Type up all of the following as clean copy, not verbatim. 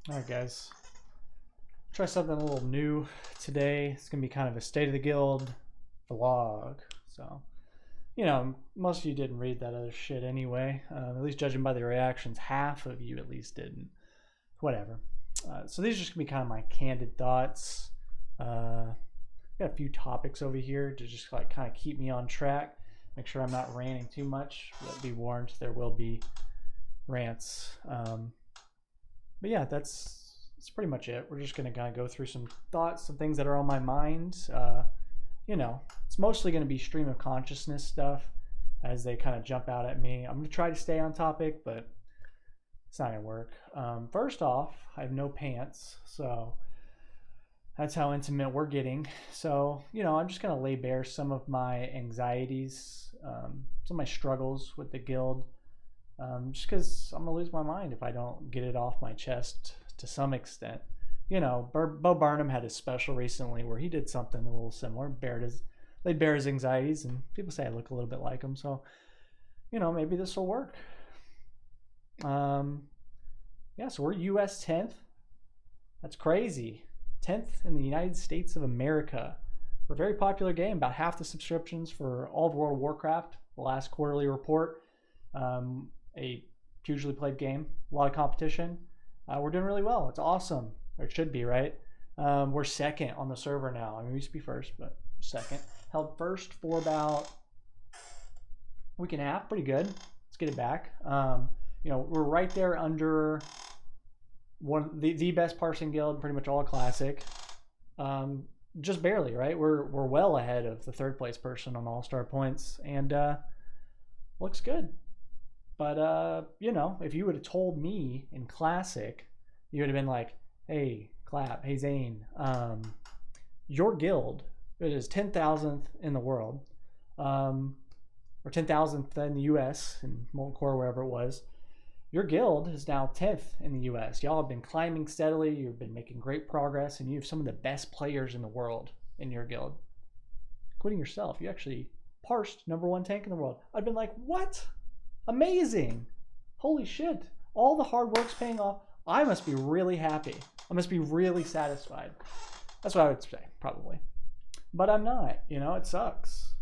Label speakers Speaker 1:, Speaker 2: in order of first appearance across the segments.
Speaker 1: Alright guys, try something a little new today. It's going to be kind of a state of the guild vlog. So, most of you didn't read that other shit anyway. At least judging by the reactions, half of you at least didn't. Whatever. So these are just going to be kind of my candid thoughts. Got a few topics over here to just like kind of keep me on track. Make sure I'm not ranting too much. But be warned, there will be rants. But yeah, that's pretty much it. We're just gonna kind of go through some thoughts, some things that are on my mind. It's mostly gonna be stream of consciousness stuff as they kind of jump out at me. I'm gonna try to stay on topic, but it's not gonna work. First off, I have no pants, so that's how intimate we're getting. So, I'm just gonna lay bare some of my anxieties, some of my struggles with the guild. Just because I'm gonna lose my mind if I don't get it off my chest to some extent. Bo Barnum had a special recently where he did something a little similar, laid bare his anxieties, and people say I look a little bit like him. So, maybe this will work. Yeah, so we're US 10th. That's crazy. 10th in the United States of America. We're a very popular game. About half the subscriptions for all of World of Warcraft, the last quarterly report. A hugely played game, a lot of competition. We're doing really well. It's awesome, or it should be, right? We're second on the server now. I mean, we used to be first, but second. Held first for about a week and a half. Pretty good. Let's get it back. We're right there under the best parsing guild, pretty much all classic. Just barely, right? We're well ahead of the third place person on all-star points, and looks good. But, if you would have told me in Classic, you would have been like, hey, Clap, hey, Zane, your guild, it is 10,000th in the world, or 10,000th in the US, in Molten Core, wherever it was. Your guild is now 10th in the US. Y'all have been climbing steadily. You've been making great progress, and you have some of the best players in the world in your guild. Including yourself. You actually parsed #1 tank in the world. I'd been like, what? Amazing. Holy shit. All the hard work's paying off. I must be really happy. I must be really satisfied. That's what I would say, probably. But I'm not. It sucks.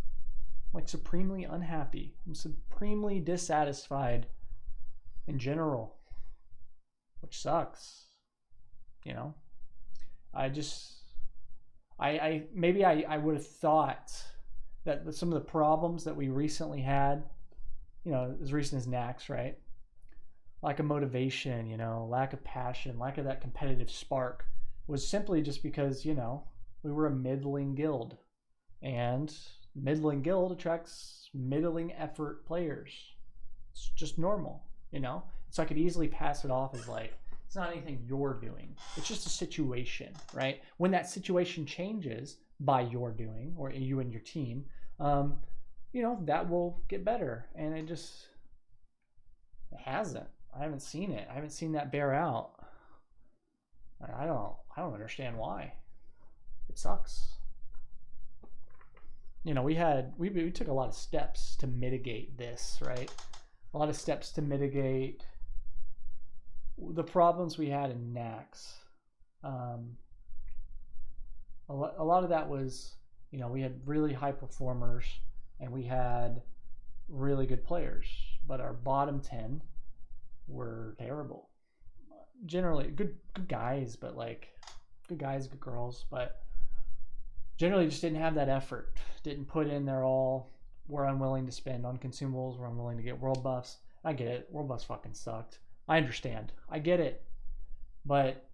Speaker 1: I'm like supremely unhappy. I'm supremely dissatisfied in general, which sucks. Maybe I would have thought that some of the problems that we recently had, as recent as Nax, right? Lack of motivation, lack of passion, lack of that competitive spark was simply just because, we were a middling guild. And middling guild attracts middling effort players. It's just normal, So I could easily pass it off as like, it's not anything you're doing. It's just a situation, right? When that situation changes by your doing, or you and your team, that will get better. And it hasn't. I haven't seen it. I haven't seen that bear out. I don't understand why. It sucks. We took a lot of steps to mitigate this, right? A lot of steps to mitigate the problems we had in Nax. A lot of that was, we had really high performers and we had really good players, but our bottom 10 were terrible. Generally good guys, but like good guys, good girls, but generally just didn't have that effort, didn't put in their all, were unwilling to spend on consumables, were unwilling to get world buffs. I get it, world buffs fucking sucked. I understand, I get it, but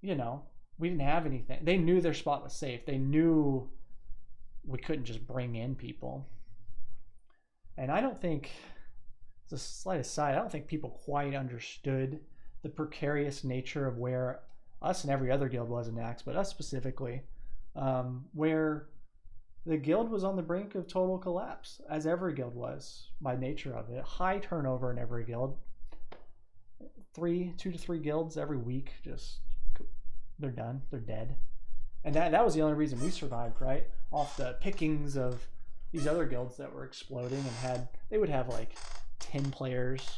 Speaker 1: we didn't have anything. They knew their spot was safe. They knew we couldn't just bring in people. And I don't think, as a slight aside, I don't think people quite understood the precarious nature of where us and every other guild was in Nax, but us specifically, where the guild was on the brink of total collapse, as every guild was by nature of it. High turnover in every guild. 2 to 3 guilds every week, just they're done, they're dead. And that was the only reason we survived, right? Off the pickings of these other guilds that were exploding and they would have like 10 players,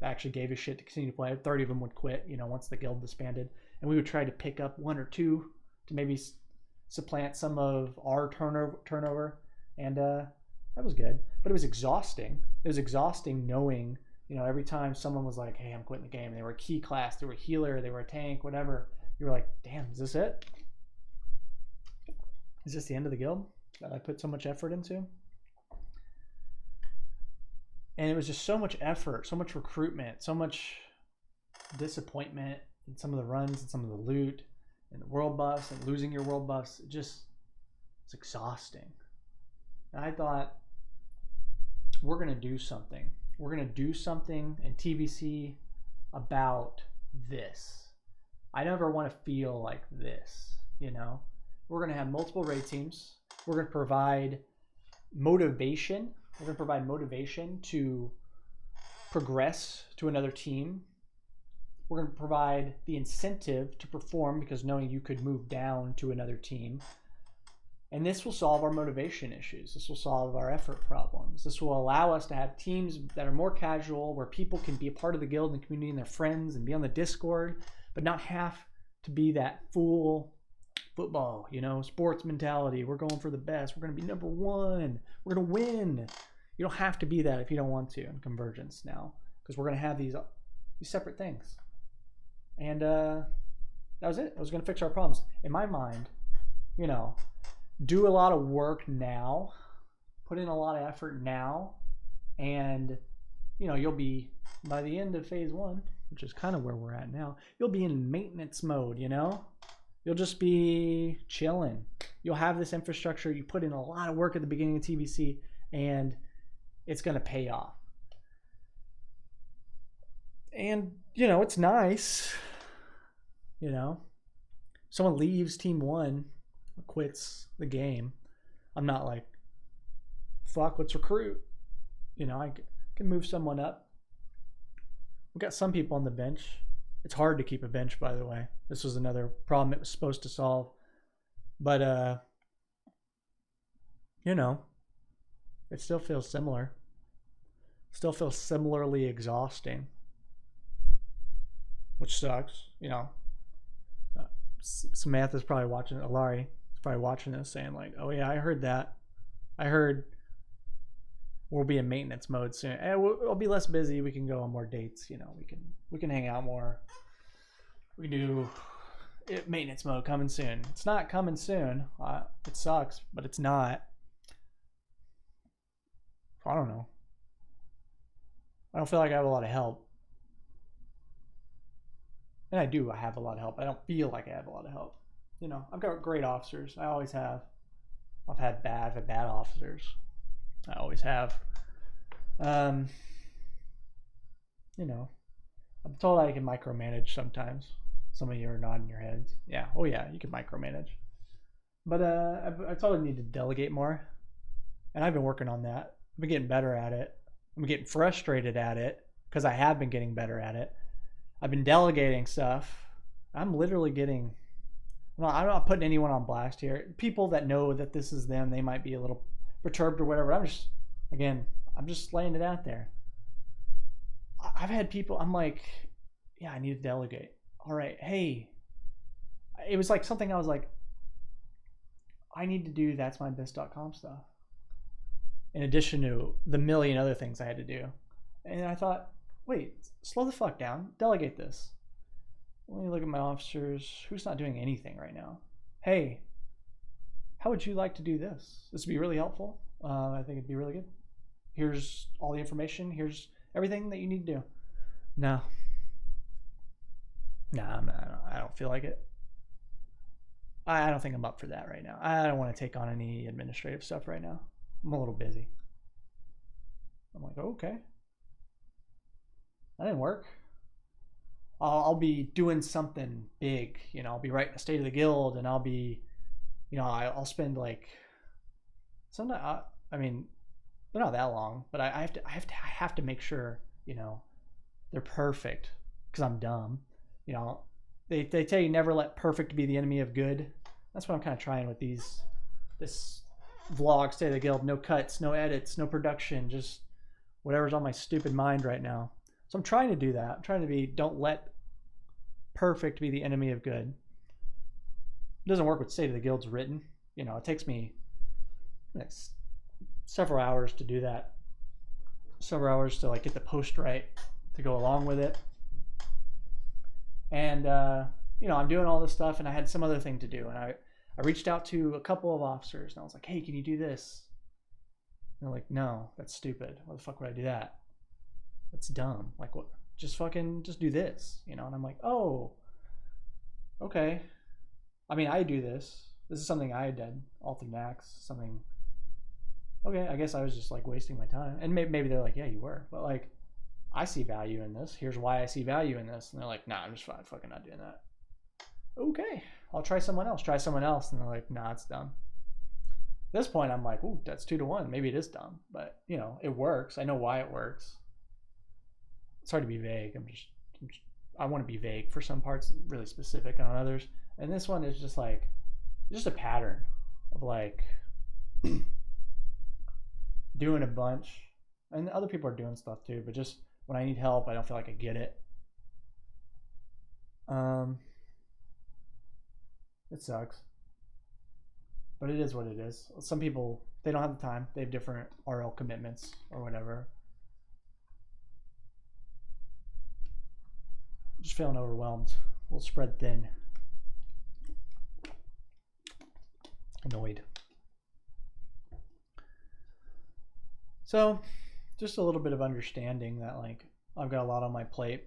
Speaker 1: that actually gave a shit to continue to play. 30 of them would quit, once the guild disbanded. And we would try to pick up 1 or 2 to maybe supplant some of our turnover. And that was good. But it was exhausting. It was exhausting knowing, every time someone was like, hey, I'm quitting the game. They were a key class, they were a healer, they were a tank, whatever. You were like, damn, is this it? Is this the end of the guild that I put so much effort into? And it was just so much effort, so much recruitment, so much disappointment in some of the runs and some of the loot and the world buffs and losing your world buffs. It's exhausting. And I thought, we're going to do something. We're going to do something in TBC about this. I never want to feel like this, We're going to have multiple raid teams. We're going to provide motivation. We're going to provide motivation to progress to another team. We're going to provide the incentive to perform because knowing you could move down to another team. And this will solve our motivation issues. This will solve our effort problems. This will allow us to have teams that are more casual, where people can be a part of the guild and community and their friends and be on the Discord, but not have to be that full football, sports mentality. We're going for the best. We're going to be number 1. We're going to win. You don't have to be that if you don't want to in Convergence now, because we're going to have these separate things. And that was it. It was going to fix our problems. In my mind, do a lot of work now, put in a lot of effort now, and you'll be, by the end of phase 1, which is kind of where we're at now, you'll be in maintenance mode, You'll just be chilling. You'll have this infrastructure. You put in a lot of work at the beginning of TBC, and it's going to pay off. And, it's nice. Someone leaves team 1, quits the game. I'm not like, fuck, let's recruit. I can move someone up. We've got some people on the bench. It's hard to keep a bench, by the way. This was another problem it was supposed to solve. But, it still feels similar. Still feels similarly exhausting. Which sucks, Samantha's probably watching, Alari is probably watching this saying like, oh yeah, I heard that. I heard we'll be in maintenance mode soon. And we'll be less busy. We can go on more dates. We can hang out more. We can do maintenance mode coming soon. It's not coming soon. It sucks, but it's not. I don't know. I don't feel like I have a lot of help. And I have a lot of help. I don't feel like I have a lot of help. I've got great officers. I always have. I've had bad officers. I always have. I'm told I can micromanage sometimes. Some of you are nodding your heads. Yeah. Oh yeah, you can micromanage. But I told I need to delegate more. And I've been working on that. I've been getting better at it. I'm getting frustrated at it because I have been getting better at it. I've been delegating stuff. I'm literally getting... I'm not putting anyone on blast here. People that know that this is them, they might be a little perturbed or whatever. I'm just laying it out there. I've had people, I'm like, yeah, I need to delegate. All right, hey. It was like something I was like, I need to do that'smybest.com stuff. In addition to the million other things I had to do. And I thought, wait, slow the fuck down. Delegate this. Let me look at my officers. Who's not doing anything right now? Hey, how would you like to do this? This would be really helpful. I think it'd be really good. Here's all the information. Here's everything that you need to do. No. Nah, I don't feel like it. I don't think I'm up for that right now. I don't want to take on any administrative stuff right now. I'm a little busy. I'm like, okay. That didn't work. I'll be doing something big, I'll be writing a state of the guild, and I'll be, I'll spend like, sometimes, they're not that long, but I have to make sure, they're perfect, because I'm dumb. They tell you never let perfect be the enemy of good. That's what I'm kind of trying with this vlog, State of the Guild. No cuts, no edits, no production, just whatever's on my stupid mind right now. So I'm trying to do that. I'm trying to be, don't let perfect be the enemy of good. It doesn't work with State of the Guild's written. You know, it takes me several hours to do that. Several hours to like get the post right to go along with it. And, you know, I'm doing all this stuff and I had some other thing to do. And I reached out to a couple of officers and I was like, hey, can you do this? And they're like, no, that's stupid. Why the fuck would I do that? That's dumb. Like, what? Just do this, you know? And I'm like, oh, okay. I mean, I do this. This is something I did all through NAX. Something, okay, I guess I was just like wasting my time. And maybe they're like, yeah, you were. But like, I see value in this. Here's why I see value in this. And they're like, nah, I'm just fucking not doing that. Okay, I'll try someone else. And they're like, nah, it's dumb. At this point, I'm like, ooh, that's 2-1. Maybe it is dumb. But, you know, it works. I know why it works. It's hard to be vague. I want to be vague for some parts, really specific on others. And this one is just like, just a pattern of like doing a bunch. And other people are doing stuff too, but just when I need help, I don't feel like I get it. It sucks. But it is what it is. Some people, they don't have the time. They have different RL commitments or whatever. Just feeling overwhelmed. A little spread thin. Annoyed. So, just a little bit of understanding that like I've got a lot on my plate.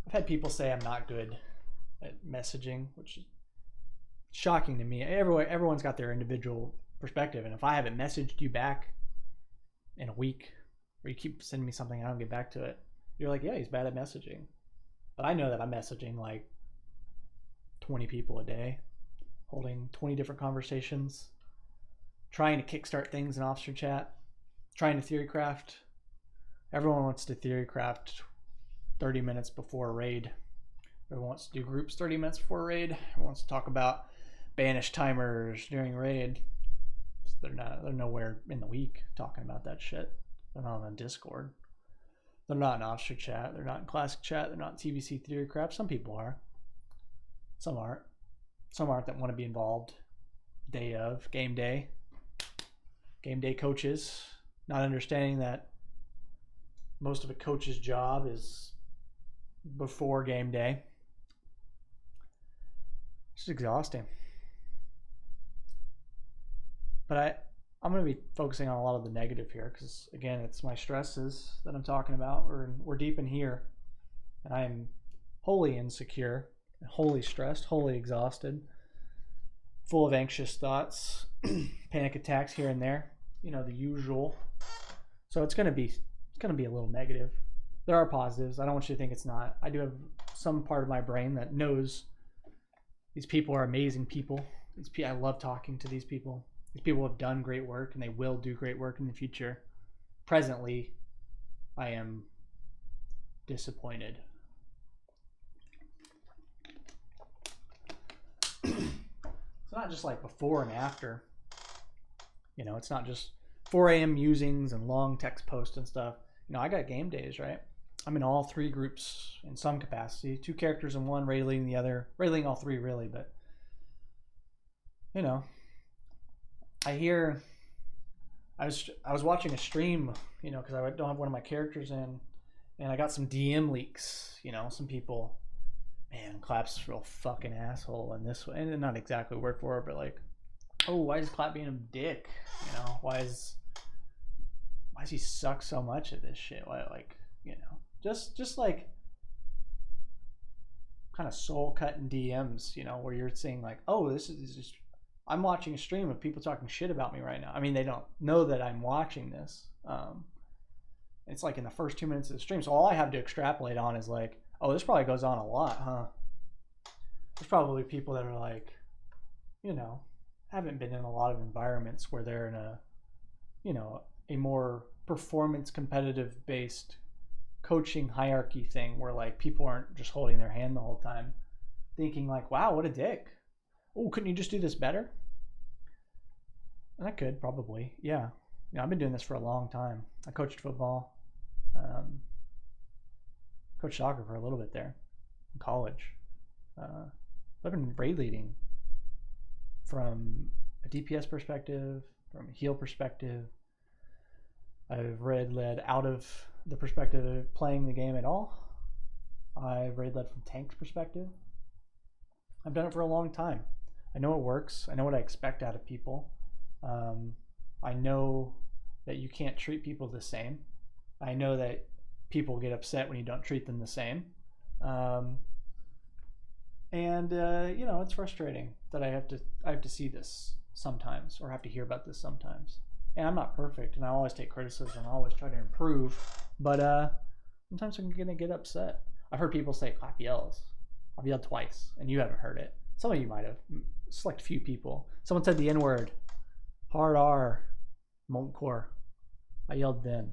Speaker 1: I've had people say I'm not good at messaging, which is shocking to me. Everyone's got their individual perspective, and if I haven't messaged you back in a week, or you keep sending me something and I don't get back to it, you're like, yeah, he's bad at messaging. But I know that I'm messaging like 20 people a day, holding 20 different conversations, trying to kickstart things in officer chat, trying to theory craft. Everyone wants to theory craft 30 minutes before a raid. Everyone wants to do groups 30 minutes before a raid. Everyone wants to talk about banish timers during raid. They're nowhere in the week talking about that shit. They're not on Discord. They're not in officer chat. They're not in classic chat. They're not in TVC theory craft. Some people are. Some aren't. Some aren't that want to be involved. Day of game day. Game day coaches not understanding that most of a coach's job is before game day. It's exhausting. But I'm going to be focusing on a lot of the negative here because, again, it's my stresses that I'm talking about. We're deep in here. And I am wholly insecure, wholly stressed, wholly exhausted, full of anxious thoughts, panic attacks here and there. You know, the usual. So it's going to be a little negative. There are positives. I don't want you to think it's not. I do have some part of my brain that knows these people are amazing people. I love talking to these people. These people have done great work and they will do great work in the future. Presently, I am disappointed. It's not just like before and after. You know, it's not just 4 a.m. musings and long text posts and stuff. You know, I got game days, right? I'm in all 3 groups in some capacity. 2 characters in one, raiding the other. Raiding all 3 really, but you know, I was watching a stream, you know, because I don't have one of my characters in, and I got some DM leaks. You know, some people, man, Clap's a real fucking asshole in this way, and not exactly word for word, but like, oh, why is Clap being a dick? You know, why does he suck so much at this shit? Why, like, you know, just like kind of soul cutting DMs, you know, where you're saying like, oh, this is just, I'm watching a stream of people talking shit about me right now. I mean, they don't know that I'm watching this. It's like in the first 2 minutes of the stream. So all I have to extrapolate on is like, oh, this probably goes on a lot, huh? There's probably people that are like, you know, haven't been in a lot of environments where they're in a, you know, a more performance competitive based coaching hierarchy thing where like people aren't just holding their hand the whole time thinking like, wow, what a dick. Oh, couldn't you just do this better? And I could probably, yeah. You know, I've been doing this for a long time. I coached football. coached soccer for a little bit there in college. I've been raid leading from a DPS perspective, from a heal perspective. I've raid led out of the perspective of playing the game at all. I've raid led from tank's perspective. I've done it for a long time. I know it works. I know what I expect out of people. I know that you can't treat people the same. I know that people get upset when you don't treat them the same. You know, it's frustrating that I have to see this sometimes, or have to hear about this sometimes. And I'm not perfect, and I always take criticism. I always try to improve, but sometimes I'm gonna get upset. I've heard people say clap yells. I've yelled twice, and you haven't heard it. Some of you might have. Select few people. Someone said the N-word. Hard R. Molten core. I yelled then.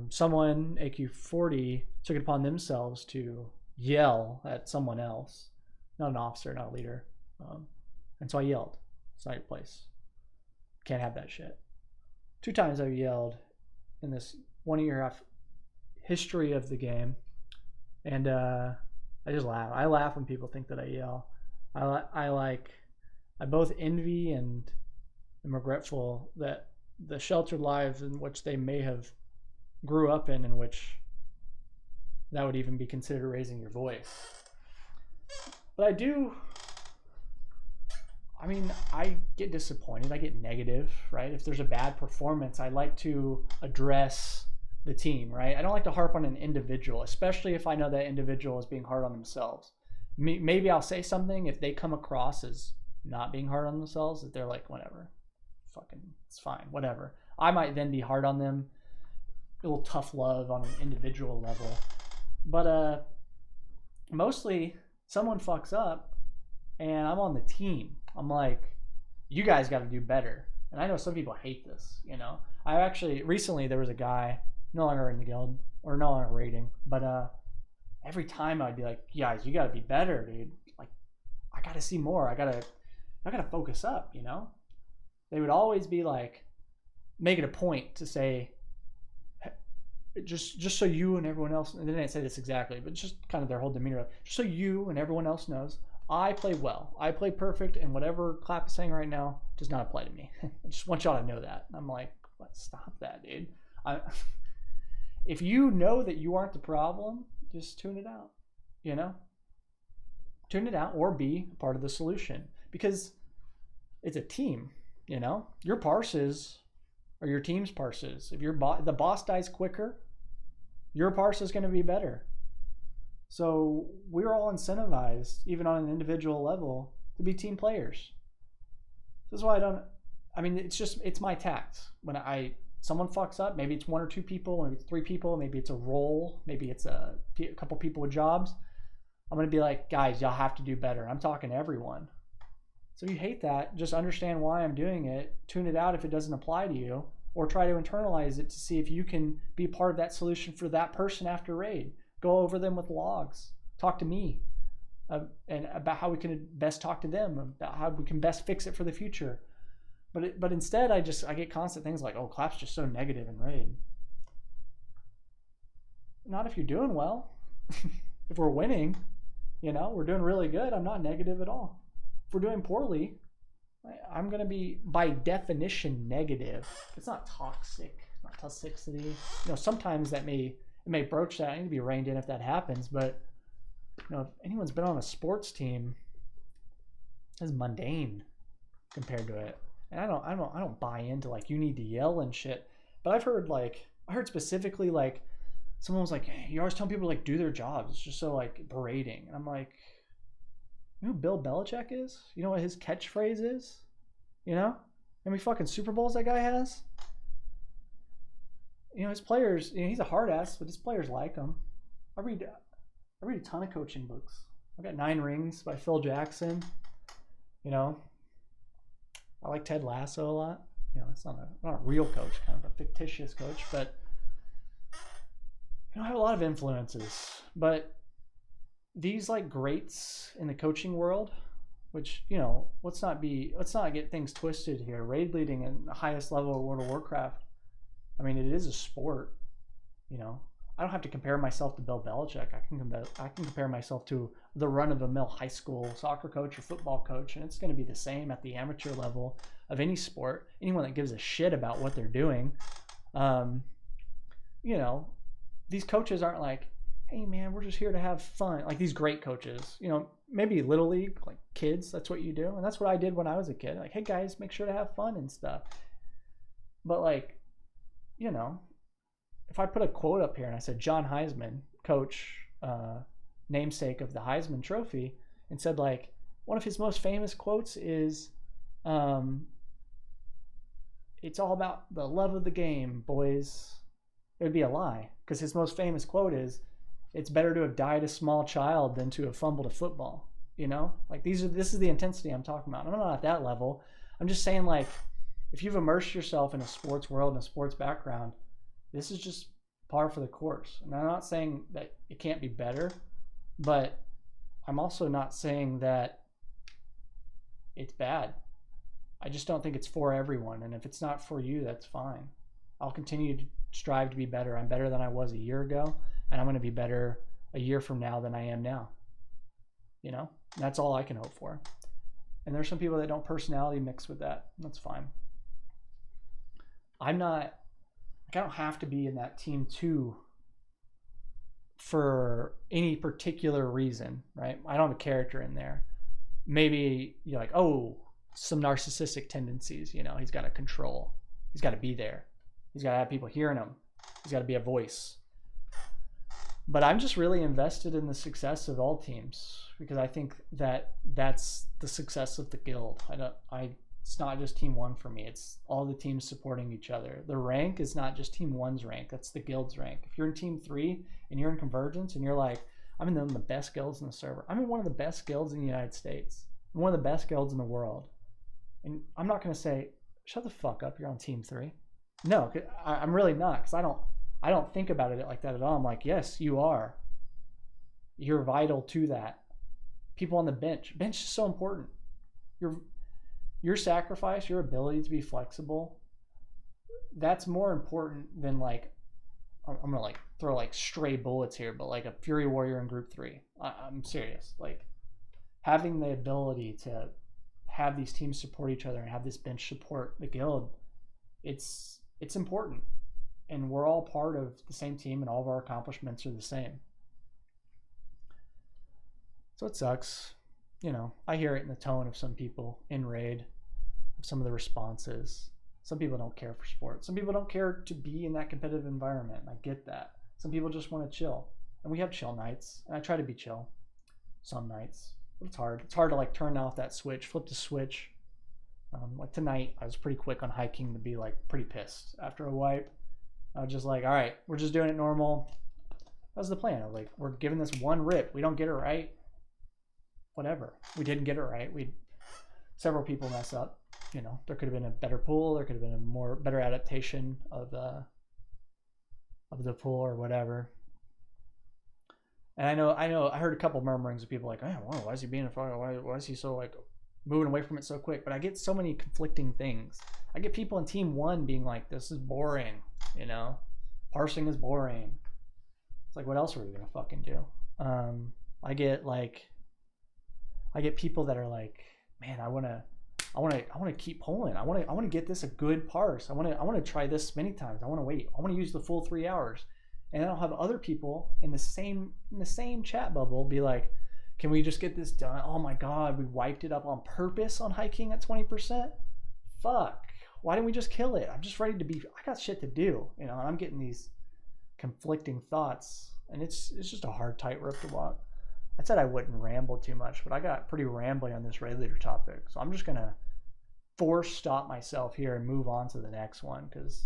Speaker 1: Someone, AQ40, took it upon themselves to yell at someone else. Not an officer, not a leader. And so I yelled. It's not your place. Can't have that shit. 2 times I've yelled in this 1.5-year history of the game. And I just laugh. I laugh when people think that I yell. I both envy and am regretful that the sheltered lives in which they may have grew up in which that would even be considered raising your voice. But I get disappointed. I get negative, right? If there's a bad performance, I like to address the team, right? I don't like to harp on an individual, especially if I know that individual is being hard on themselves. Maybe I'll say something if they come across as not being hard on themselves, that they're like, whatever, fucking, it's fine, whatever. I might then be hard on them, a little tough love on an individual level. But mostly someone fucks up and I'm on the team. I'm like, you guys got to do better. And I know some people hate this, you know. I actually, recently there was a guy, no longer in the guild, or no longer raiding, but every time I'd be like, guys, you got to be better, dude. Like, I got to see more. I got to focus up, you know. They would always be like, make it a point to say, just so you and everyone else, and they didn't say this exactly, but just kind of their whole demeanor, just so you and everyone else knows, I play well. I play perfect, and whatever Clap is saying right now does not apply to me. I just want y'all to know that. And I'm like, stop that, dude. If you know that you aren't the problem, just tune it out, you know? Tune it out or be part of the solution, because it's a team, you know? Your parses are your team's parses. If the boss dies quicker, your parse is going to be better. So we're all incentivized, even on an individual level, to be team players. This is why it's my tact. When someone fucks up, maybe it's 1 or 2 people, maybe it's 3 people, maybe it's a role, maybe it's a couple people with jobs. I'm going to be like, guys, y'all have to do better. I'm talking to everyone. So if you hate that, just understand why I'm doing it, tune it out if it doesn't apply to you, or try to internalize it to see if you can be part of that solution for that person after raid. Go over them with logs. Talk to me and about how we can best talk to them, about how we can best fix it for the future. But instead, I get constant things like, oh, Clap's just so negative in raid. Not if you're doing well. If we're winning, you know, we're doing really good, I'm not negative at all. If we're doing poorly, I'm going to be, by definition, negative. It's not toxic, not toxicity. You know, sometimes it may broach that. I need to be reined in if that happens, but you know, if anyone's been on a sports team, it's mundane compared to it. And I don't buy into like you need to yell and shit. But I heard specifically like someone was like, hey, you're always telling people to like do their jobs. It's just so like berating. And I'm like, you know who Bill Belichick is? You know what his catchphrase is? You know? How many fucking Super Bowls that guy has? You know, his players, you know, he's a hard ass, but his players like him. I read a ton of coaching books. I got 9 Rings by Phil Jackson. You know, I like Ted Lasso a lot. You know, it's not a real coach, kind of a fictitious coach, but you know, I have a lot of influences. But these like greats in the coaching world, which, you know, let's not get things twisted here. Raid leading in the highest level of World of Warcraft, I mean, it is a sport, you know. I don't have to compare myself to Bill Belichick. I can compare myself to the run-of-the-mill high school soccer coach or football coach, and it's going to be the same at the amateur level of any sport. Anyone that gives a shit about what they're doing, you know, these coaches aren't like, hey man, we're just here to have fun. Like these great coaches, you know, maybe little league, like kids, that's what you do. And that's what I did when I was a kid. Like, hey guys, make sure to have fun and stuff. But like, you know, if I put a quote up here and I said John Heisman, coach, namesake of the Heisman Trophy, and said like, one of his most famous quotes is, it's all about the love of the game, boys. It would be a lie, because his most famous quote is, it's better to have died a small child than to have fumbled a football. You know, like this is the intensity I'm talking about. I'm not at that level. I'm just saying, like, if you've immersed yourself in a sports world and a sports background, this is just par for the course. And I'm not saying that it can't be better, but I'm also not saying that it's bad. I just don't think it's for everyone. And if it's not for you, that's fine. I'll continue to strive to be better. I'm better than I was a year ago, and I'm going to be better a year from now than I am now. You know, and that's all I can hope for. And there's some people that don't personality mix with that. That's fine. I don't have to be in that team 2 for any particular reason, right? I don't have a character in there. Maybe you're like, oh, some narcissistic tendencies, you know, he's got to control. He's got to be there. He's got to have people hearing him. He's got to be a voice. But I'm just really invested in the success of all teams, because I think that that's the success of the guild. It's not just team 1 for me. It's all the teams supporting each other. The rank is not just team 1's rank. That's the guild's rank. If you're in team 3 and you're in Convergence and you're like, I'm in one of the best guilds in the server. I'm in one of the best guilds in the United States. I'm one of the best guilds in the world. And I'm not going to say, shut the fuck up, you're on team 3. No, I'm really not, because I don't think about it like that at all. I'm like, yes, you are. You're vital to that. People on the bench. Bench is so important. Your sacrifice, your ability to be flexible, that's more important than like, I'm going to like throw like stray bullets here, but like a Fury Warrior in Group 3. I'm serious. Like having the ability to have these teams support each other and have this bench support the guild, it's important. And we're all part of the same team, and all of our accomplishments are the same. So it sucks. You know, I hear it in the tone of some people in raid, of some of the responses. Some people don't care for sports. Some people don't care to be in that competitive environment. I get that. Some people just want to chill. And we have chill nights, and I try to be chill some nights. But it's hard. It's hard to like turn off that switch, flip the switch. Like tonight, I was pretty quick on hiking to be like pretty pissed after a wipe. I was just like, all right, we're just doing it normal. That was the plan. I was like, we're giving this one rip. We don't get it right. Whatever. We didn't get it right. Several people mess up. You know, there could have been a better pool. There could have been a better adaptation of the pool or whatever. And I heard a couple murmurings of people like, oh, why is he being a fucker? Why is he so like moving away from it so quick? But I get so many conflicting things. I get people in team 1 being like, this is boring. You know, parsing is boring. It's like, what else are we gonna fucking do? I get people that are like, man, I wanna keep pulling. I wanna get this a good parse. I wanna try this many times. I wanna wait. I wanna use the full 3 hours. And then I'll have other people in the same chat bubble be like, can we just get this done? Oh my god, we wiped it up on purpose on hiking at 20%. Fuck. Why didn't we just kill it? I'm just ready to be, I got shit to do, you know, and I'm getting these conflicting thoughts, and it's just a hard tightrope to walk. I said I wouldn't ramble too much, but I got pretty rambling on this raid leader topic. So I'm just going to stop myself here and move on to the next one, because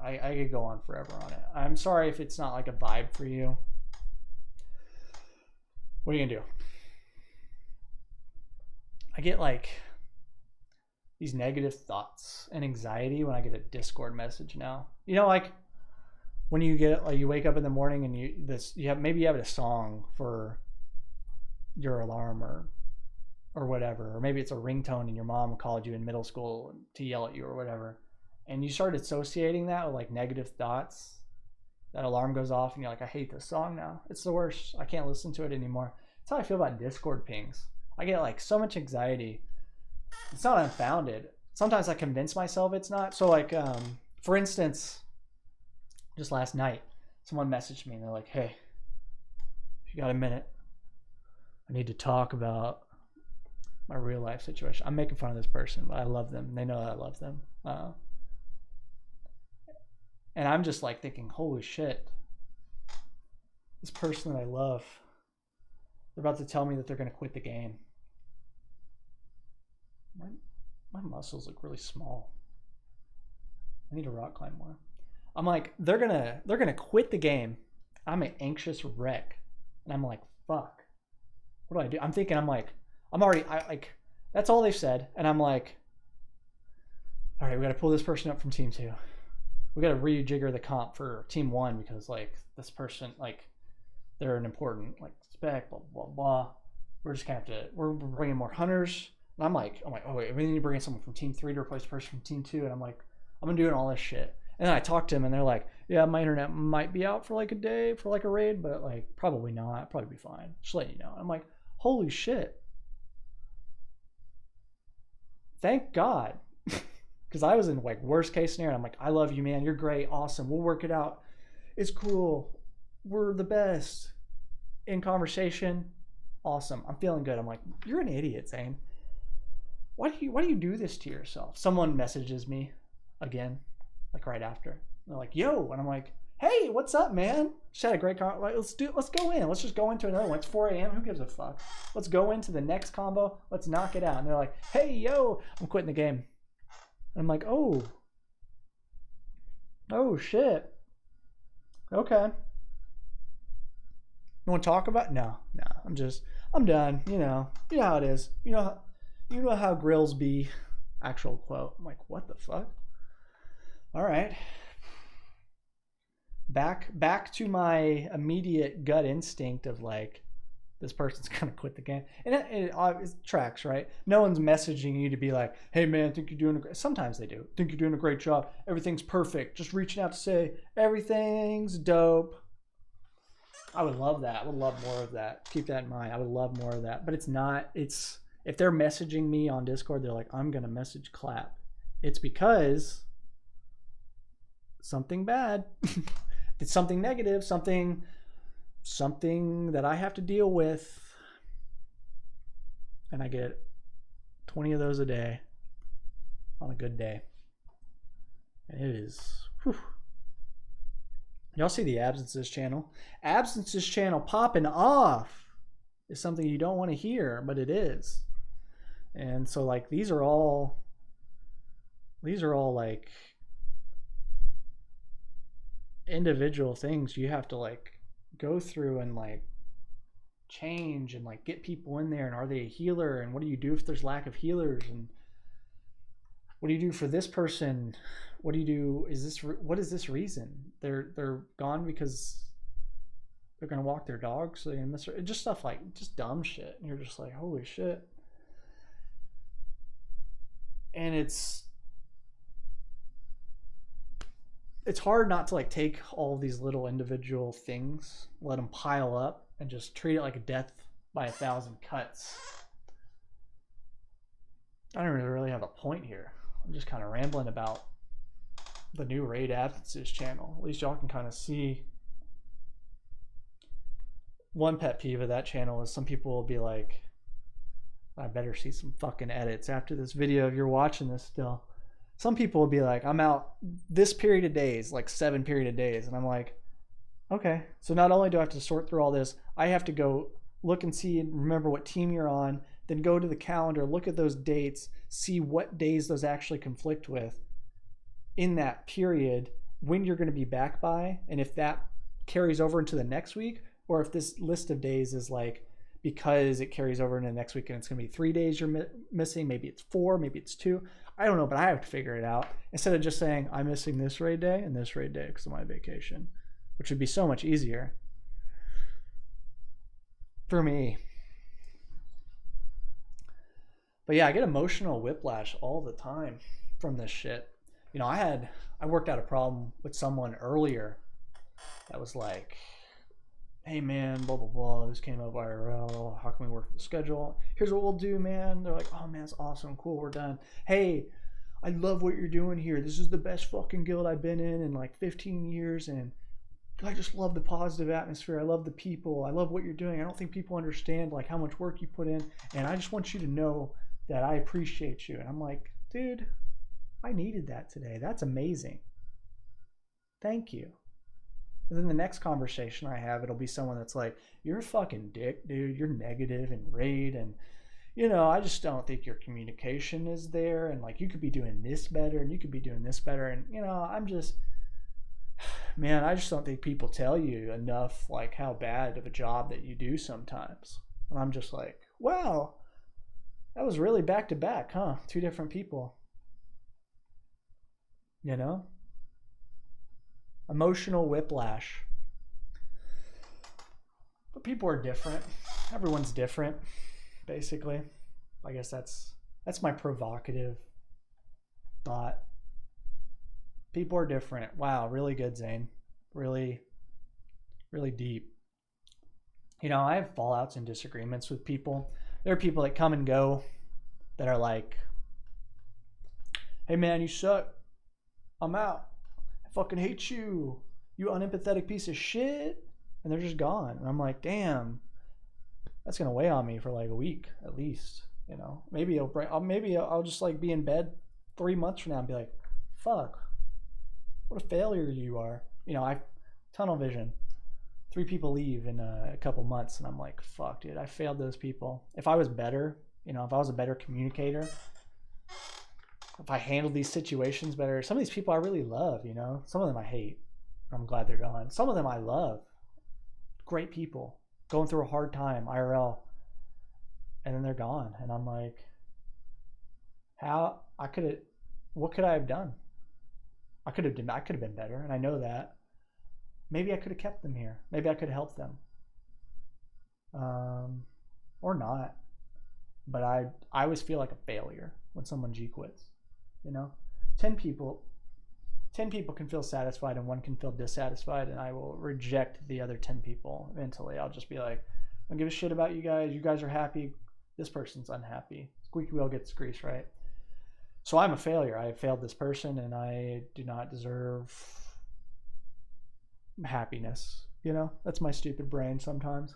Speaker 1: I could go on forever on it. I'm sorry if it's not like a vibe for you. What are you going to do? I get like these negative thoughts and anxiety when I get a Discord message now. You know, like when you get like you wake up in the morning and you have a song for your alarm or whatever, or maybe it's a ringtone and your mom called you in middle school to yell at you or whatever, and you start associating that with like negative thoughts. that alarm goes off and you're like, I hate this song now. It's the worst. I can't listen to it anymore. That's how I feel about Discord pings. I get like so much anxiety. It's not unfounded. Sometimes I convince myself it's not. So like, for instance, just last night, someone messaged me and they're like, hey, if you got a minute, I need to talk about my real life situation. I'm making fun of this person, but I love them. They know that I love them. And I'm just like thinking, holy shit, this person that I love, they're about to tell me that they're going to quit the game. My muscles look really small. I need to rock climb more. I'm like, they're gonna quit the game. I'm an anxious wreck, and I'm like, fuck. What do I do? I'm thinking, I'm like, that's all they've said, and I'm like, all right, we got to pull this person up from team 2. We got to rejigger the comp for team 1 because like this person, like they're an important like spec, blah blah blah. We're just gonna have to. We're bringing more hunters. And I'm like, oh wait, we need to bring in someone from team 3 to replace the person from team 2. And I'm like, I'm doing all this shit. And then I talked to them and they're like, yeah, my internet might be out for like a day for like a raid, but like probably not. Probably be fine. Just let you know. I'm like, holy shit. Thank God. Because I was in like worst case scenario. I'm like, I love you, man. You're great. Awesome. We'll work it out. It's cool. We're the best. In conversation. Awesome. I'm feeling good. I'm like, you're an idiot, Zane. Why do you do this to yourself? Someone messages me again, like right after. They're like, yo, and I'm like, hey, what's up, man? Just had a great like, let's go in. Let's just go into another one. It's 4 a.m. Who gives a fuck? Let's go into the next combo. Let's knock it out. And they're like, hey, yo, I'm quitting the game. And I'm like, oh shit. Okay. You want to talk about it? No. I'm done. You know how it is. You know how grills be. Actual quote. I'm like, what the fuck? All right. Back to my immediate gut instinct of like, this person's gonna quit the game, and it tracks, right? No one's messaging you to be like, hey man, think you're doing a great. Sometimes they do. Think you're doing a great job. Everything's perfect. Just reaching out to say everything's dope. I would love that. I would love more of that. Keep that in mind. I would love more of that. But it's not. It's if they're messaging me on Discord, they're like, I'm gonna message clap. It's because something bad. It's something negative. Something that I have to deal with. And I get 20 of those a day on a good day. And it is. Whew. Y'all see the absences channel? Absences channel popping off is something you don't want to hear, but it is. And so like these are all like individual things you have to like go through and like change and like get people in there. And are they a healer? And what do you do if there's lack of healers? And what do you do for this person? What do you do? What is this reason? They're gone because they're gonna walk their dog, so they're gonna miss her. Just stuff like just dumb shit. And you're just like, holy shit. And it's hard not to like take all these little individual things, let them pile up, and just treat it like a death by 1,000 cuts. I don't really have a point here. I'm just kind of rambling about the new raid absences channel. At least y'all can kind of see. One pet peeve of that channel is some people will be like, I better see some fucking edits after this video if you're watching this still. Some people will be like, I'm out this period of days, like 7 period of days. And I'm like, okay. So not only do I have to sort through all this, I have to go look and see and remember what team you're on, then go to the calendar, look at those dates, see what days those actually conflict with in that period, when you're going to be back by, and if that carries over into the next week, or if this list of days is like, because it carries over into the next week and it's going to be 3 days you're missing, maybe it's 4, maybe it's 2. I don't know, but I have to figure it out instead of just saying I'm missing this raid day and this raid day because of my vacation, which would be so much easier for me. But yeah, I get emotional whiplash all the time from this shit. You know, I worked out a problem with someone earlier that was like, hey man, blah blah blah, this came up IRL, how can we work the schedule, here's what we'll do, man. They're like, oh man, it's awesome, cool, we're done. Hey, I love what you're doing here, this is the best fucking guild I've been in like 15 years, and I just love the positive atmosphere, I love the people, I love what you're doing, I don't think people understand like how much work you put in, and I just want you to know that I appreciate you. And I'm like, dude, I needed that today, that's amazing, thank you. And then the next conversation I have, it'll be someone that's like, you're a fucking dick, dude. You're negative and rage, and I just don't think your communication is there, and like you could be doing this better, and you could be doing this better, and I'm just, man, I just don't think people tell you enough like how bad of a job that you do sometimes. And I'm just like, wow, that was really back to back, huh? Two different people. Emotional whiplash. But people are different. Everyone's different, basically. I guess that's my provocative thought. People are different. Wow, really good, Zane. Really, really deep. I have fallouts and disagreements with people. There are people that come and go that are like, hey man, you suck, I'm out, I fucking hate you, you unempathetic piece of shit, and they're just gone. And I'm like, damn, that's gonna weigh on me for like a week at least. Maybe I'll just like be in bed 3 months from now and be like, fuck, what a failure you are. I tunnel vision. 3 people leave in a couple months, and I'm like, fuck, dude, I failed those people. If I was better, if I was a better communicator, if I handled these situations better, some of these people I really love, some of them I hate. I'm glad they're gone. Some of them I love. Great people, going through a hard time, IRL, and then they're gone. And I'm like, what could I have done? I could have been better, and I know that. Maybe I could have kept them here. Maybe I could have helped them. Or not. But I always feel like a failure when someone G quits. 10 people can feel satisfied and 1 can feel dissatisfied, and I will reject the other 10 people mentally. I'll just be like, I don't give a shit about you guys. You guys are happy. This person's unhappy. Squeaky wheel gets grease, right? So I'm a failure. I failed this person, and I do not deserve happiness. That's my stupid brain sometimes.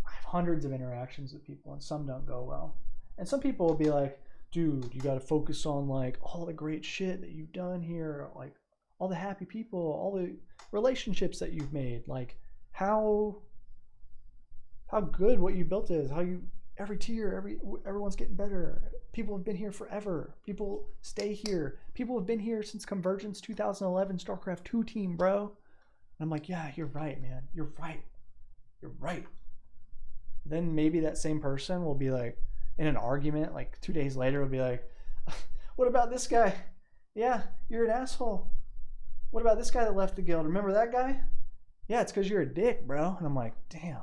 Speaker 1: I have hundreds of interactions with people, and some don't go well. And some people will be like, dude, you got to focus on like all the great shit that you've done here, like all the happy people, all the relationships that you've made, like how good what you built is, how you every tier, everyone's getting better. People have been here forever. People stay here. People have been here since Convergence 2011 StarCraft 2 team, bro. And I'm like, yeah, you're right, man. You're right. Then maybe that same person will be like, in an argument, like 2 days later, will be like, what about this guy? Yeah, you're an asshole. What about this guy that left the guild? Remember that guy? Yeah, it's because you're a dick, bro. And I'm like, damn,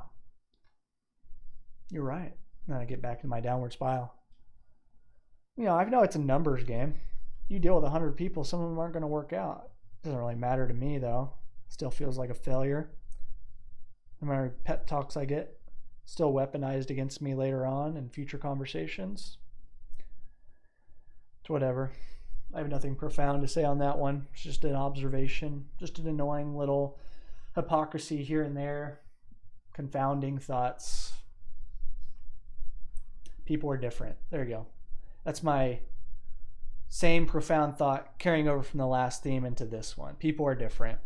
Speaker 1: you're right. And then I get back in my downward spiral. I know it's a numbers game. You deal with 100 people, some of them aren't going to work out. Doesn't really matter to me, though. Still feels like a failure. No matter pep talks I get, still weaponized against me later on in future conversations. It's whatever. I have nothing profound to say on that one. It's just an observation, just an annoying little hypocrisy here and there, confounding thoughts. People are different. There you go. That's my same profound thought carrying over from the last theme into this one. People are different.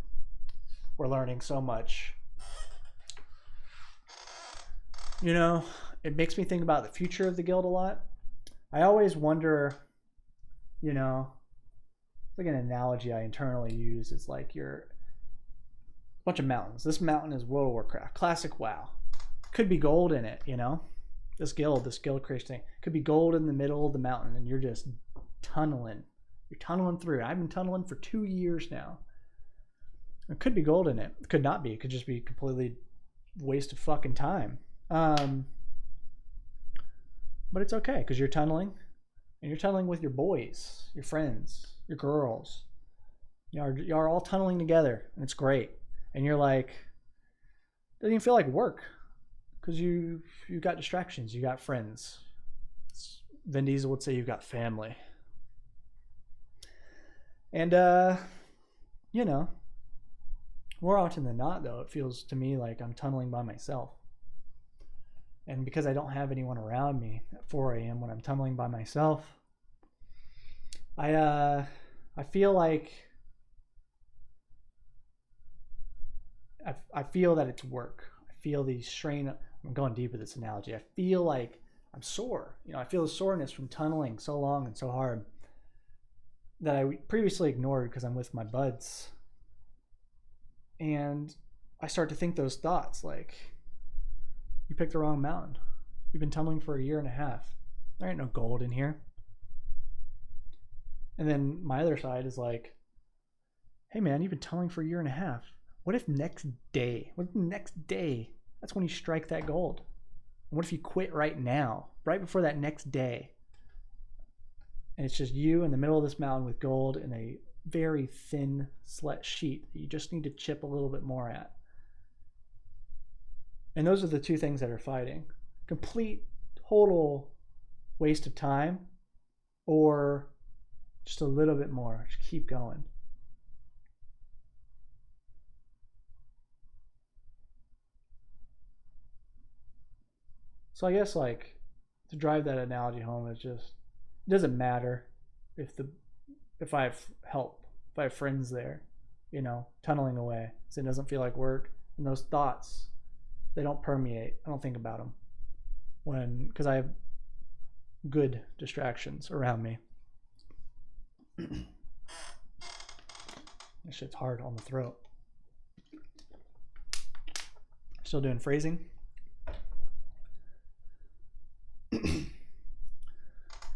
Speaker 1: We're learning so much. It makes me think about the future of the guild a lot. I always wonder, it's like an analogy I internally use. It's like you're a bunch of mountains. This mountain is World of Warcraft, classic WoW. Could be gold in it, This guild creation thing could be gold in the middle of the mountain, and you're just tunneling. You're tunneling through it. I've been tunneling for 2 years now. There could be gold in it. It could not be. It could just be completely waste of fucking time. But it's okay because you're tunneling, and you're tunneling with your boys, your friends, your girls. Y'all are all tunneling together, and it's great. And you're like, doesn't even feel like work because you got distractions, you got friends. Vin Diesel would say you've got family. And you know, more often than not, though, it feels to me like I'm tunneling by myself. And because I don't have anyone around me at 4 a.m. when I'm tunneling by myself, I feel like I feel that it's work. I feel the strain. I'm going deep with this analogy. I feel like I'm sore. I feel the soreness from tunneling so long and so hard that I previously ignored because I'm with my buds. And I start to think those thoughts like, you picked the wrong mountain. You've been tunneling for 1.5 years. There ain't no gold in here. And then my other side is like, hey man, you've been tunneling for 1.5 years. What if next day, that's when you strike that gold? And what if you quit right now, right before that next day? And it's just you in the middle of this mountain with gold in a very thin slet sheet that you just need to chip a little bit more at. And those are the two things that are fighting. Complete, total waste of time, or just a little bit more. Just keep going. So I guess like to drive that analogy home is just, it doesn't matter if I have help, if I have friends there, tunneling away, so it doesn't feel like work. And those thoughts, they don't permeate. I don't think about them because I have good distractions around me. This shit's hard on the throat. Still doing phrasing.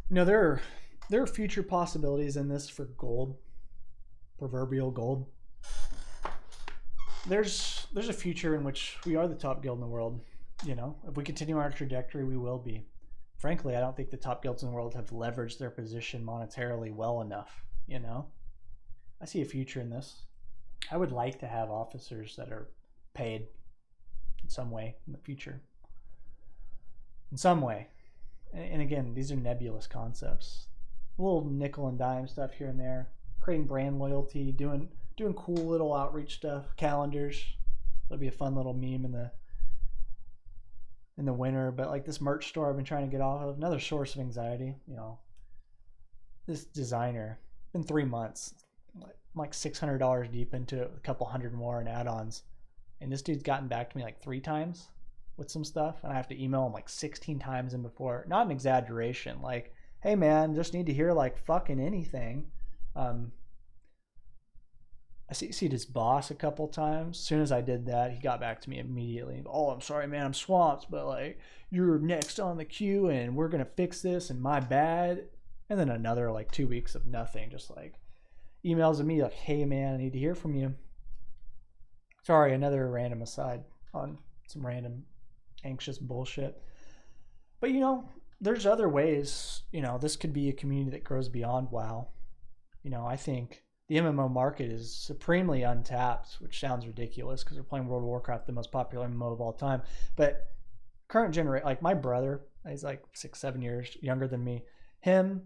Speaker 1: There are future possibilities in this for gold, proverbial gold. There's a future in which we are the top guild in the world. If we continue our trajectory, we will be. Frankly, I don't think the top guilds in the world have leveraged their position monetarily well enough. I see a future in this. I would like to have officers that are paid in some way in the future. In some way. And again, these are nebulous concepts. A little nickel and dime stuff here and there. Creating brand loyalty, doing cool little outreach stuff, calendars. That'll be a fun little meme in the winter. But like this merch store I've been trying to get off of, another source of anxiety. This designer, been 3 months. I'm like $600 deep into it, a couple hundred more in add-ons. And this dude's gotten back to me like 3 times with some stuff, and I have to email him like 16 times in before. Not an exaggeration. Like, hey man, just need to hear like fucking anything. I see his boss a couple times. As soon as I did that, he got back to me immediately. Oh, I'm sorry, man, I'm swamped, but like you're next on the queue, and we're gonna fix this, and my bad. And then another like 2 weeks of nothing, just like emails of me like, hey man, I need to hear from you. Sorry, another random aside on some random anxious bullshit. But there's other ways. This could be a community that grows beyond WoW. I think the MMO market is supremely untapped, which sounds ridiculous because we're playing World of Warcraft, the most popular MMO of all time. But current generation, like my brother, he's like 6-7 years younger than me. Him,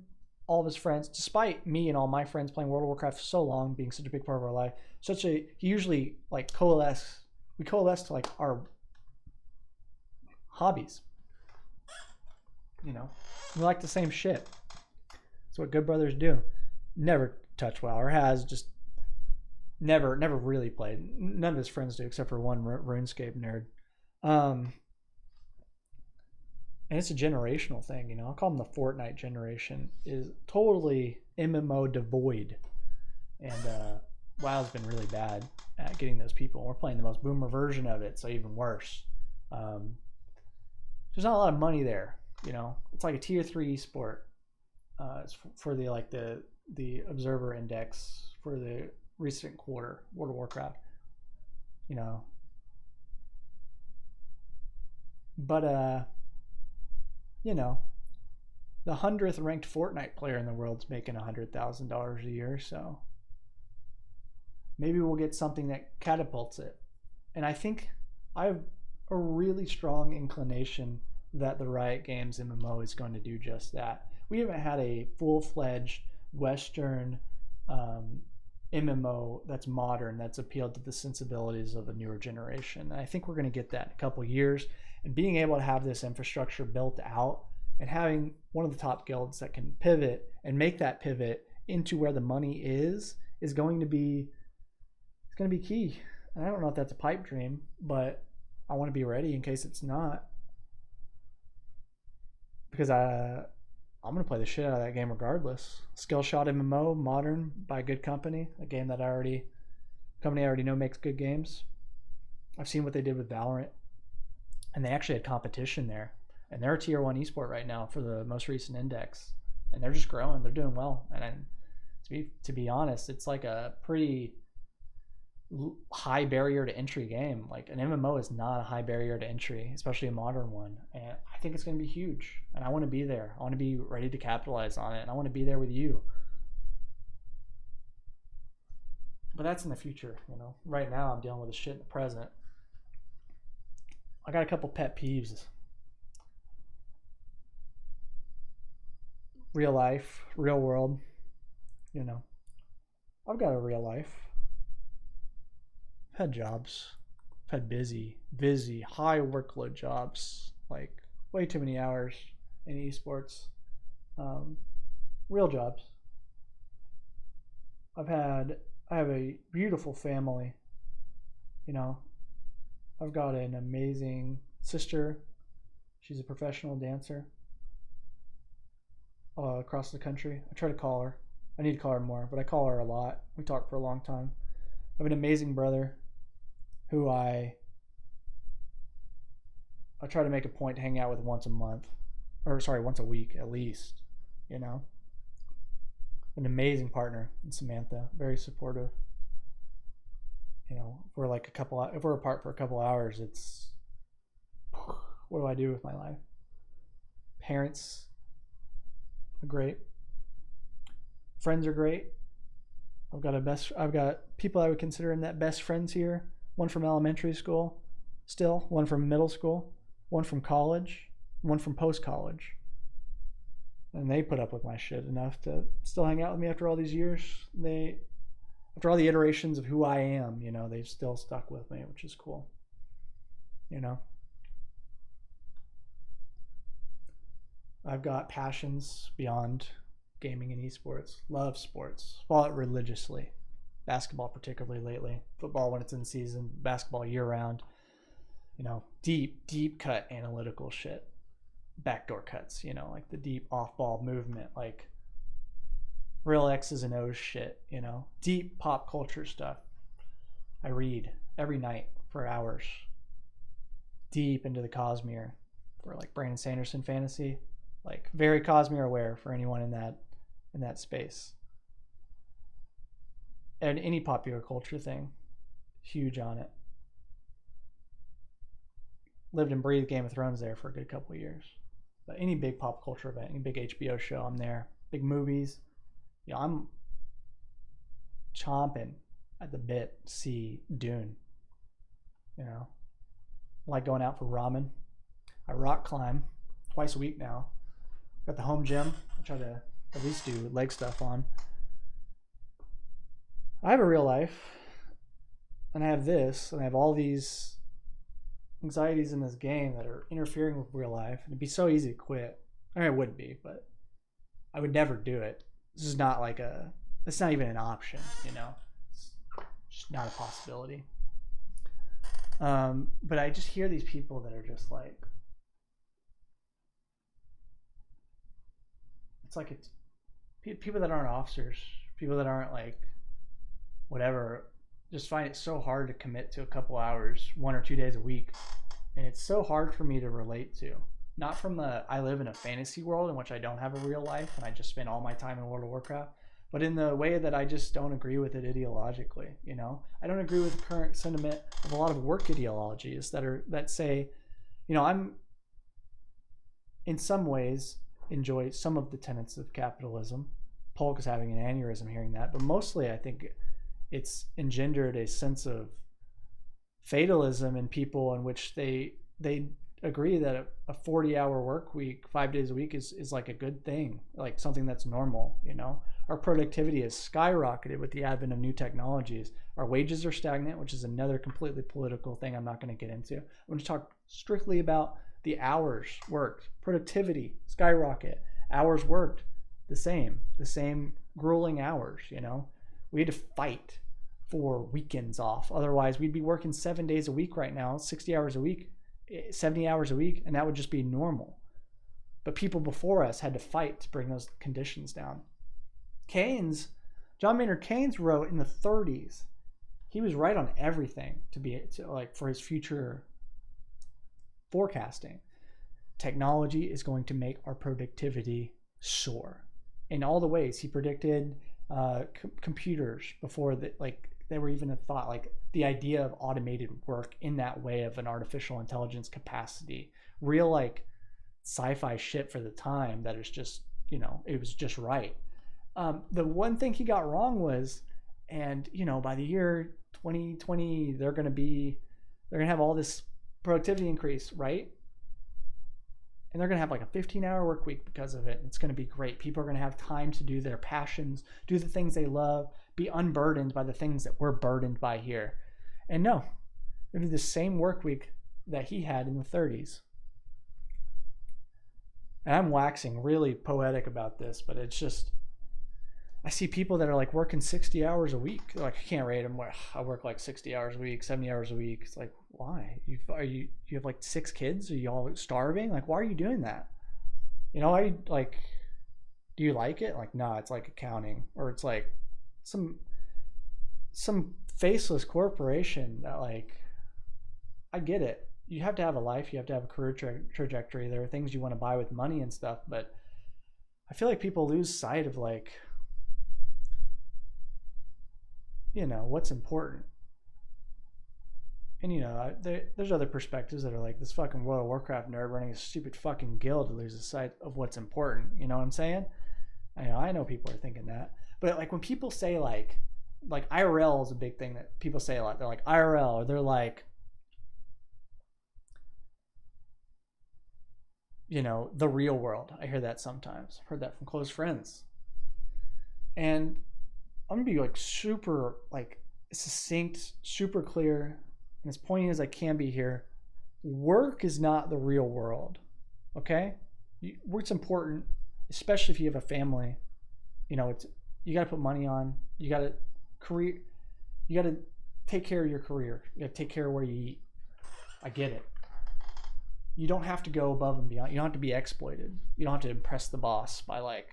Speaker 1: all of his friends, despite me and all my friends playing World of Warcraft for so long, being such a big part of our life, he usually like we coalesce to like our hobbies. We like the same shit. That's what good brothers do. Never touch WoW, or has just never really played. None of his friends do, except for one RuneScape nerd. And it's a generational thing. I'll call them the Fortnite generation. Is totally MMO devoid, and WoW's been really bad at getting those people. We're playing the most boomer version of it, so even worse. There's not a lot of money there. It's like a tier 3 esport. It's for the observer index for the recent quarter, World of Warcraft. But the 100th ranked Fortnite player in the world's making $100,000 a year. So maybe we'll get something that catapults it. And I think I have a really strong inclination that the Riot Games MMO is going to do just that. We haven't had a full-fledged Western MMO that's modern, that's appealed to the sensibilities of a newer generation. And I think we're going to get that in a couple of years. And being able to have this infrastructure built out and having one of the top guilds that can pivot and make that pivot into where the money is going to be, it's going to be key. And I don't know if that's a pipe dream, but I want to be ready in case it's not. Because I'm going to play the shit out of that game regardless. Skillshot MMO, modern, by a good company. A game that I already know makes good games. I've seen what they did with Valorant. And they actually had competition there. And they're a tier 1 esport right now for the most recent index. And they're just growing. They're doing well. And to be honest, it's like a pretty high barrier to entry game. Like an MMO is not a high barrier to entry, especially a modern one. And I think it's going to be huge. And I want to be there. I want to be ready to capitalize on it. And I want to be there with you. But that's in the future, you know. Right now I'm dealing with the shit in the present. I got a couple pet peeves. Real life, real world, you know. I've got a real life. I've had jobs. I've had busy, high workload jobs, like way too many hours in esports. Real jobs. I have a beautiful family, you know. I've got an amazing sister. She's a professional dancer across the country. I try to call her. I need to call her more, but I call her a lot. We talk for a long time. I have an amazing brother who I try to make a point to hang out with once a week at least, you know. An amazing partner in Samantha, very supportive. You know, if we're apart for a couple hours, it's, what do I do with my life? Parents are great. Friends are great. I've got people I would consider in that best friends here. One from elementary school, still. One from middle school. One from college. One from post-college. And they put up with my shit enough to still hang out with me after all these years. After all the iterations of who I am, you know, they've still stuck with me, which is cool. You know? I've got passions beyond gaming and esports. Love sports. Follow it religiously. Basketball particularly lately. Football when it's in season. Basketball year round. You know, deep cut analytical shit. Backdoor cuts, you know, like the deep off-ball movement, like real X's and O's shit, you know. Deep pop culture stuff. I read every night for hours. Deep into the Cosmere for like Brandon Sanderson fantasy. Like very Cosmere aware for anyone in that space. And any popular culture thing, huge on it. Lived and breathed Game of Thrones there for a good couple of years. But any big pop culture event, any big HBO show, I'm there. Big movies. You know, I'm chomping at the bit to see Dune. You know, I like going out for ramen. I rock climb twice a week now. Got the home gym. I try to at least do leg stuff on. I have a real life, and I have this, and I have all these anxieties in this game that are interfering with real life. And it'd be so easy to quit. I mean, it wouldn't be, but I would never do it. This is not like it's not even an option, you know. It's just not a possibility. But I just hear these people that are just like, it's like it's people that aren't officers, people that aren't like whatever, just find it so hard to commit to a couple hours 1 or 2 days a week. And it's so hard for me to relate to. Not from I live in a fantasy world in which I don't have a real life and I just spend all my time in World of Warcraft, but in the way that I just don't agree with it ideologically, you know? I don't agree with the current sentiment of a lot of work ideologies that say, you know, I'm in some ways enjoy some of the tenets of capitalism. Polk is having an aneurysm hearing that, but mostly I think it's engendered a sense of fatalism in people, in which they agree that a 40-hour work week, 5 days a week, is like a good thing, like something that's normal. Our productivity has skyrocketed with the advent of new technologies. Our wages are stagnant, which is another completely political thing I'm not going to get into. I'm going to talk strictly about the hours worked. Productivity skyrocket. Hours worked the same grueling hours. We had to fight for weekends off. Otherwise, we'd be working 7 days a week right now, 60 hours a week, 70 hours a week, and that would just be normal. But people before us had to fight to bring those conditions down. John Maynard Keynes wrote in the 30s. He was right on everything for his future forecasting. Technology is going to make our productivity soar in all the ways. He predicted computers before that, they were even a thought, like the idea of automated work in that way of an artificial intelligence capacity, real like sci-fi shit for the time that is just, it was just right. The one thing he got wrong was, and by the year 2020, they're going to have all this productivity increase, right? And they're going to have like a 15-hour work week because of it. It's going to be great. People are going to have time to do their passions, do the things they love, be unburdened by the things that we're burdened by here. And no, it'll be the same work week that he had in the 30s. And I'm waxing really poetic about this, but it's just, I see people that are like working 60 hours a week. Like, I can't rate them. I work like 60 hours a week, 70 hours a week. It's like, why? You have like 6 kids? Are you all starving? Like, why are you doing that? Do you like it? Like, no, it's like accounting, or it's like some faceless corporation that, like, I get it. You have to have a life. You have to have a career trajectory. There are things you want to buy with money and stuff, but I feel like people lose sight of, like, what's important. And there's other perspectives that are like, this fucking World of Warcraft nerd running a stupid fucking guild to lose sight of what's important. You know what I'm saying? I know people are thinking that, but like when people say like IRL is a big thing that people say a lot. They're like IRL, or they're like, the real world. I hear that sometimes. I've heard that from close friends. And I'm gonna be like super like succinct, super clear, and as pointy as I can be here. Work is not the real world. Okay? Work's important, especially if you have a family. You gotta put money on. You gotta take care of your career. You gotta take care of where you eat. I get it. You don't have to go above and beyond. You don't have to be exploited. You don't have to impress the boss by like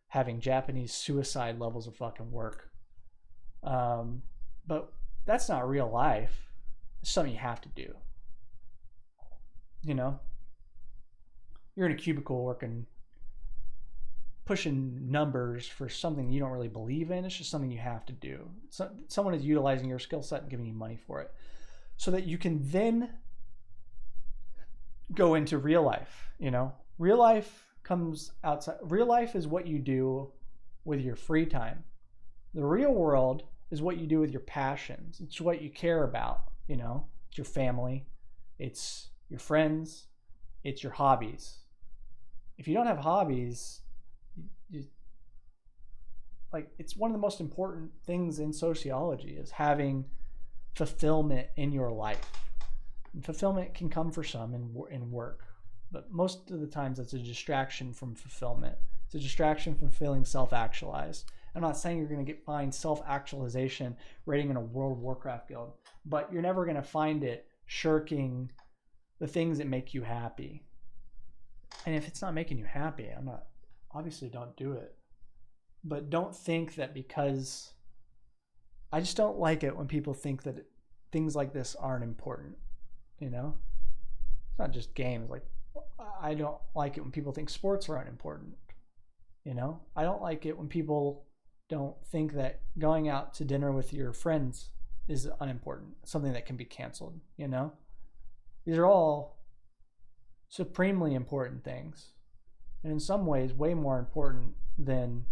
Speaker 1: having Japanese suicide levels of fucking work. But that's not real life. It's something you have to do. You're in a cubicle working, pushing numbers for something you don't really believe in. It's just something you have to do. Someone is utilizing your skill set and giving you money for it, so that you can then go into real life. Real life comes outside. Real life is what you do with your free time. The real world is what you do with your passions. It's what you care about. It's your family, it's your friends, it's your hobbies. If you don't have hobbies, it's one of the most important things in sociology is having fulfillment in your life. And fulfillment can come for some in work, but most of the times it's a distraction from fulfillment. It's a distraction from feeling self-actualized. I'm not saying you're going to find self-actualization raiding in a World of Warcraft guild, but you're never going to find it shirking the things that make you happy. And if it's not making you happy, obviously don't do it. But don't think that because, I just don't like it when people think that things like this aren't important. It's not just games. Like, I don't like it when people think sports are unimportant. I don't like it when people don't think that going out to dinner with your friends is unimportant, something that can be canceled. These are all supremely important things, and in some ways way more important than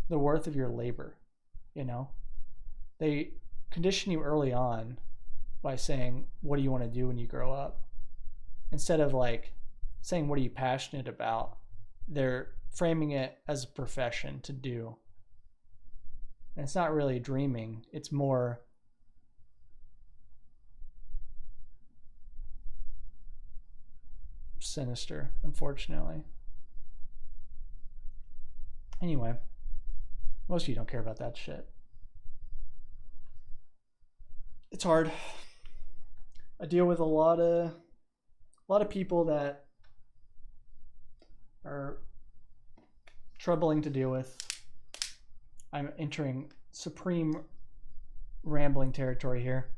Speaker 1: the worth of your labor. They condition you early on by saying, what do you want to do when you grow up? Instead of like saying, what are you passionate about? They're framing it as a profession to do. And it's not really dreaming. It's more sinister, unfortunately. Anyway, most of you don't care about that shit. It's hard. I deal with a lot of people that are troubling to deal with. I'm entering supreme rambling territory here.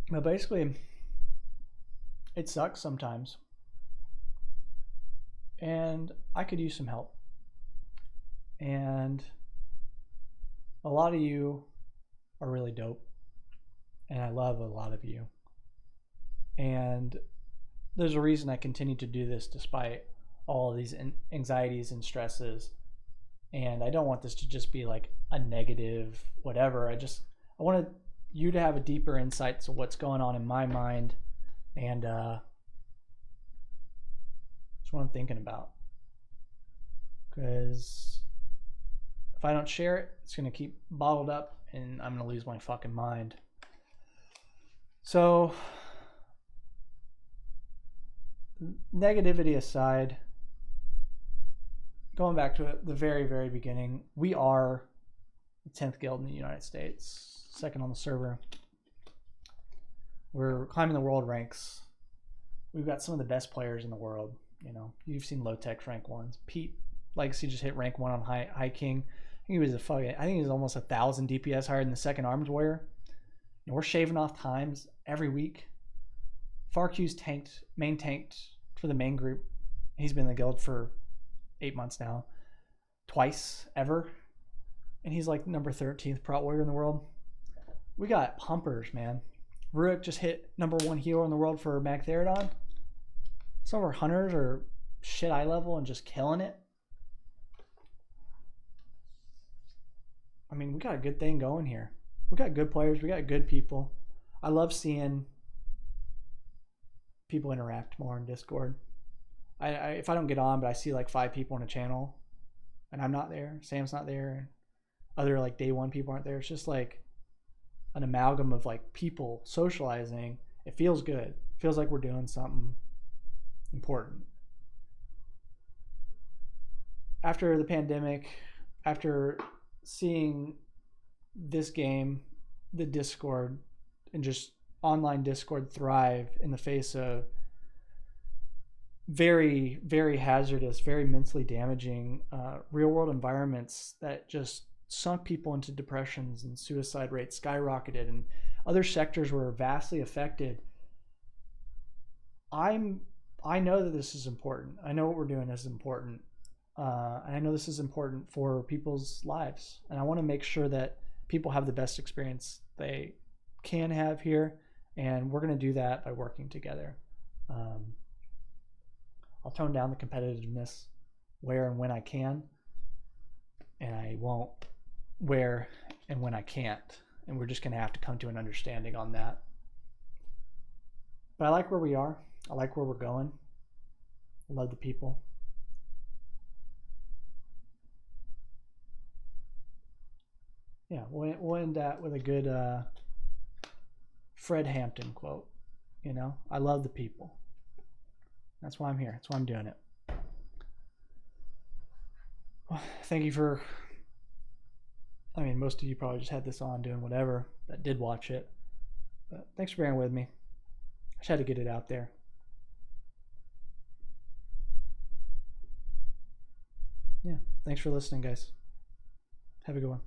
Speaker 1: But basically, it sucks sometimes. And I could use some help. And a lot of you are really dope. And I love a lot of you. And there's a reason I continue to do this despite all of these anxieties and stresses. And I don't want this to just be like a negative whatever. I wanted you to have a deeper insight to what's going on in my mind. And that's what I'm thinking about. Because if I don't share it, it's going to keep bottled up and I'm going to lose my fucking mind. So, negativity aside, going back to the very, very beginning, we are the 10th guild in the United States, second on the server. We're climbing the world ranks. We've got some of the best players in the world. You know, you've seen low-tech rank ones. Pete Legacy just hit rank 1 on High King. I think he was almost 1,000 DPS higher than the second Arms Warrior. And we're shaving off times every week. FarQ's main tanked for the main group. He's been in the guild for 8 months now. Twice, ever. And he's like number 13th prot warrior in the world. We got pumpers, man. Rurik just hit number 1 hero in the world for Magtheridon. Some of our hunters are shit eye level and just killing it. I mean, we got a good thing going here. We got good players. We got good people. I love seeing people interact more in Discord. If I don't get on, but I see like 5 people on a channel and I'm not there, Sam's not there, other like day one people aren't there. It's just like an amalgam of like people socializing. It feels good. It feels like we're doing something important. After the pandemic, after seeing this game, the Discord, and just online Discord thrive in the face of very, very hazardous, very mentally damaging real world environments that just sunk people into depressions, and suicide rates skyrocketed, and other sectors were vastly affected. I know that this is important. I know what we're doing is important. And I know this is important for people's lives. And I want to make sure that people have the best experience they can have here. And we're going to do that by working together. I'll tone down the competitiveness where and when I can. And I won't where and when I can't. And we're just going to have to come to an understanding on that. But I like where we are. I like where we're going. I love the people. Yeah, we'll end that with a good Fred Hampton quote. You know, I love the people. That's why I'm here. That's why I'm doing it. Well, thank you for, I mean, most of you probably just had this on doing whatever that did watch it. But thanks for bearing with me. I just had to get it out there. Yeah, thanks for listening, guys. Have a good one.